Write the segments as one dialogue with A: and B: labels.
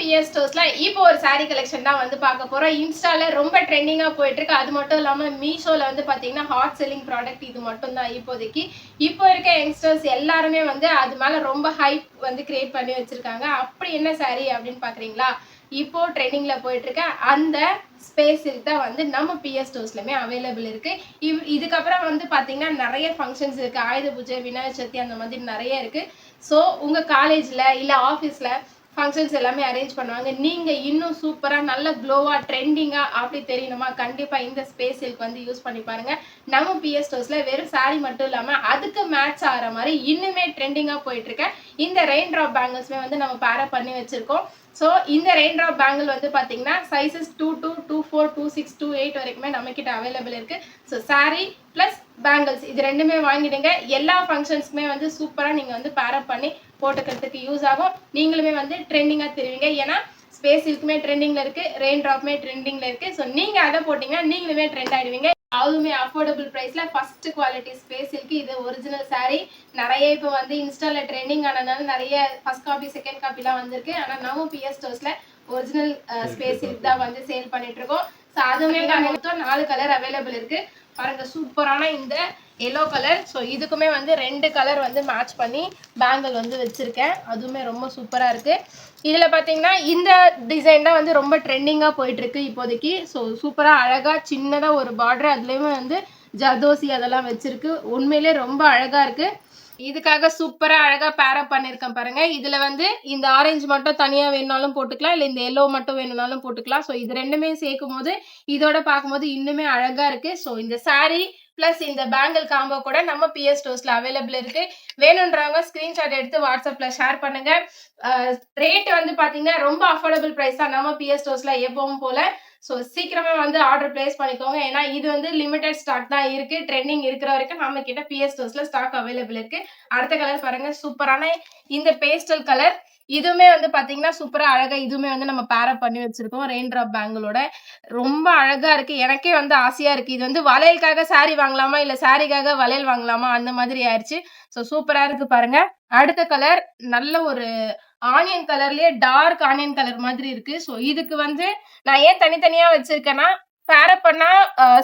A: PS ஸ்டோர்ஸ்ல இப்போ ஒரு saree collection தான் வந்து பார்க்க போறோம். இன்ஸ்டால ரொம்ப ட்ரெண்டிங்கா போயிட்டு இருக்கு. அது மட்டும் இல்லாம மீஷோல வந்து பாத்தீங்கன்னா ஹாட் செல்லிங் ப்ராடக்ட் இது மட்டும் தான் இப்போதைக்கு. இப்போ இருக்க யங்ஸ்டர்ஸ் எல்லாருமே வந்து அது மேல ரொம்ப ஹைப் வந்து கிரியேட் பண்ணி வச்சிருக்காங்க. அப்படி என்ன saree அப்படின்னு பாக்குறீங்களா? இப்போ ட்ரெண்டிங்ல போயிட்டு இருக்க அந்த ஸ்பேஸ் தான் வந்து நம்ம PS ஸ்டோர்ஸ்லயுமே அவைலபிள் இருக்கு. இதுக்கப்புறம் வந்து பாத்தீங்கன்னா நிறைய ஃபங்க்ஷன்ஸ் இருக்கு. ஆயுத பூஜை, விநாயகர் சதுர்த்தி அந்த மாதிரி நிறைய இருக்கு. ஸோ உங்க காலேஜ்ல இல்ல ஆஃபீஸ்ல ஃபங்க்ஷன்ஸ் எல்லாமே அரேஞ்ச் பண்ணுவாங்க. நீங்க இன்னும் சூப்பரா நல்ல க்ளோவா ட்ரெண்டிங்கா அப்படி தெரியணுமா, கண்டிப்பா இந்த ஸ்பேஸ் சில்க் வந்து யூஸ் பண்ணி பாருங்க. நம்ம PS ஸ்டோர்ஸ்ல வெறும் saree மட்டும் இல்லாம அதுக்கு மேட்ச் ஆகிற மாதிரி இன்னுமே ட்ரெண்டிங்கா போயிட்டு இருக்க இந்த ரெயின் ட்ராப் பேங்கிள்ஸ்மே வந்து நம்ம பேரப் பண்ணி வச்சிருக்கோம். ஸோ இந்த ரெயின் ட்ராப் பேங்கிள் வந்து பாத்தீங்கன்னா சைசஸ் 22, 24, 26, 28 வரைக்குமே நம்ம கிட்ட அவைலபிள் இருக்கு. ஸோ saree பிளஸ் பேங்கிள்ஸ் இது ரெண்டுமே வாங்கிடுங்க. எல்லா ஃபங்க்ஷன்ஸ்க்குமே வந்து சூப்பரா நீங்க வந்து பேரப் பண்ணி போட்டுக்கிறதுக்கு யூஸ் ஆகும். நீங்களுமே வந்து ட்ரெண்டிங்கா தெரிவிங்க. ஏன்னா ஸ்பேஸ் சில்க்குமே ட்ரெண்டிங்ல இருக்கு, ரெயின் ட்ராப்மே ட்ரெண்டிங்ல இருக்கு. ஸோ நீங்க அதை போட்டீங்கன்னா நீங்களுமே ட்ரெண்ட் ஆயிடுவீங்க. அதுவுமே அஃபோர்டபுள் பிரைஸ்ல ஃபர்ஸ்ட் குவாலிட்டி ஸ்பேஸ் சில்க். இது ஒரிஜினல் saree. நிறைய இப்போ வந்து இன்ஸ்டால ட்ரெண்டிங் ஆனதுனால நிறைய ஃபர்ஸ்ட் காப்பி செகண்ட் காப்பிலாம் வந்திருக்கு. ஆனா நம்ம PS ஸ்டோர்ஸ்ல ஒரிஜினல் ஸ்பேஸ் சில்க் தான் வந்து சேல் பண்ணிட்டு இருக்கோம். ஸோ அதுவுமே மொத்தம் 4 கலர் அவைலபிள் இருக்கு. பாருங்க சூப்பரான இந்த எல்லோ கலர். ஸோ இதுக்குமே வந்து 2 கலர் வந்து மேட்ச் பண்ணி பேங்கிள் வந்து வச்சிருக்கேன். அதுவுமே ரொம்ப சூப்பரா இருக்கு. இதுல பாத்தீங்கன்னா இந்த டிசைன் தான் வந்து ரொம்ப ட்ரெண்டிங்கா போயிட்டு இருக்கு இப்போதைக்கு. ஸோ சூப்பரா அழகா சின்னதா ஒரு பார்டர், அதுலயுமே வந்து ஜர்தோசி அதெல்லாம் வச்சிருக்கு. உண்மையிலே ரொம்ப அழகா இருக்கு. இதுக்காக சூப்பரா அழகா பேரப் பண்ணிருக்கேன் பாருங்க. இதுல வந்து இந்த ஆரஞ்சு மட்டும் தனியா வேணும்னாலும் போட்டுக்கலாம், இல்ல இந்த எல்லோ மட்டும் வேணும்னாலும் போட்டுக்கலாம். ஸோ இது ரெண்டுமே சேர்க்கும் போது இதோட பார்க்கும்போது இன்னுமே அழகா இருக்கு. ஸோ இந்த saree பிளஸ் இந்த பேங்கிள் காம்போ கூட நம்ம PS ஸ்டோர்ஸ்ல அவைலபிள் இருக்கு. வேணும்ன்றவங்க ஸ்கிரீன்ஷாட் எடுத்து வாட்ஸ்அப்ல ஷேர் பண்ணுங்க. ரேட் வந்து பாத்தீங்கன்னா ரொம்ப அஃபோர்டபுள் பிரைஸ் தான் நம்ம PS ஸ்டோர்ஸ்ல எப்பவும் போல. ஸோ சீக்கிரமா வந்து ஆர்டர் பிளேஸ் பண்ணிக்கோங்க. ஏன்னா இது வந்து லிமிடெட் ஸ்டாக் தான் இருக்கு. ட்ரெண்டிங் இருக்கிற வரைக்கும் நம்ம கிட்ட PS ஸ்டோர்ஸ்ல ஸ்டாக் அவைலபிள் இருக்கு. அடுத்த கலர் பாருங்க, சூப்பரான இந்த பேஸ்டல் கலர். இதுவுமே வந்து பாத்தீங்கன்னா சூப்பரா அழகா இதுவுமே வந்து நம்ம பேரப் பண்ணி வச்சிருக்கோம் ரெயின் ட்ராப் பேங்கிளோட. ரொம்ப அழகா இருக்கு. எனக்கே வந்து ஆசையா இருக்கு. இது வந்து வளையலுக்காக saree வாங்கலாமா இல்ல சாரிக்காக வளையல் வாங்கலாமா அந்த மாதிரி ஆயிடுச்சு. ஸோ சூப்பரா இருக்கு பாருங்க. அடுத்த கலர் நல்ல ஒரு ஆனியன் கலர்லயே டார்க் ஆனியன் கலர் மாதிரி இருக்கு. ஸோ இதுக்கு வந்து நான் ஏன் தனித்தனியா வச்சிருக்கேன்னா, பேரப் பண்ணா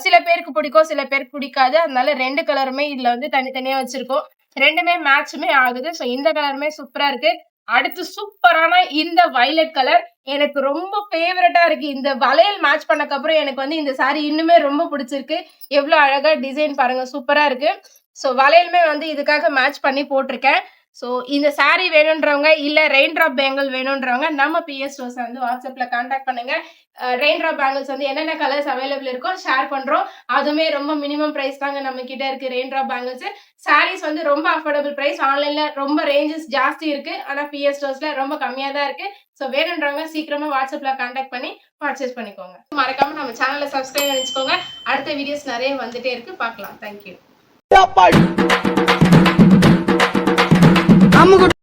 A: சில பேருக்கு பிடிக்கும், சில பேருக்கு பிடிக்காது. அதனால 2 கலருமே இதுல வந்து தனித்தனியா வச்சிருக்கோம். ரெண்டுமே மேட்சுமே ஆகுது. ஸோ இந்த கலருமே சூப்பரா இருக்கு. அடுத்து சூப்பரான இந்த வயலட் கலர் எனக்கு ரொம்ப ஃபேவரட்டா இருக்கு. இந்த வளையல் மேட்ச் பண்ணக்கு அப்புறம் எனக்கு வந்து இந்த saree இன்னுமே ரொம்ப பிடிச்சிருக்கு. எவ்வளவு அழகா டிசைன் பாருங்க, சூப்பரா இருக்கு. ஸோ வளையலுமே வந்து இதுக்காக மேட்ச் பண்ணி போட்டிருக்கேன். ஸோ இந்த saree வேணும்ன்றவங்க இல்ல ரெயின் ட்ராப் பேங்கிள் வேணும்ன்றவங்க நம்ம PS ஸ்டோர்ஸ் வந்து வாட்ஸ்அப்ல கான்டாக்ட் பண்ணுங்க. ரெயின் ட்ராப் பேங்கிள்ஸ் வந்து என்னென்ன கலர்ஸ் அவைலபிள் இருக்கோ ஷேர் பண்றோம். அதுவுமே ரொம்ப மினிமம் பிரைஸ் தாங்க நம்ம கிட்ட இருக்கு ரெயின் ட்ராப் பேங்கிள்ஸ். sarees வந்து ரொம்ப அஃபோர்டபுள் பிரைஸ். ஆன்லைன்ல ரொம்ப ரேஞ்சஸ் ஜாஸ்தி இருக்கு. ஆனா PS ஸ்டோர்ஸ்ல ரொம்ப கம்மியா தான் இருக்கு. ஸோ வேணும்ன்றவங்க சீக்கிரமா வாட்ஸ்அப்ல கான்டாக்ட் பண்ணி பர்ச்சேஸ் பண்ணிக்கோங்க. மறக்காம நம்ம சேனலை சப்ஸ்கிரைப் பண்ணிச்சுக்கோங்க. அடுத்த வீடியோஸ் நிறைய வந்துட்டே இருக்கு, பார்க்கலாம். தேங்க்யூ.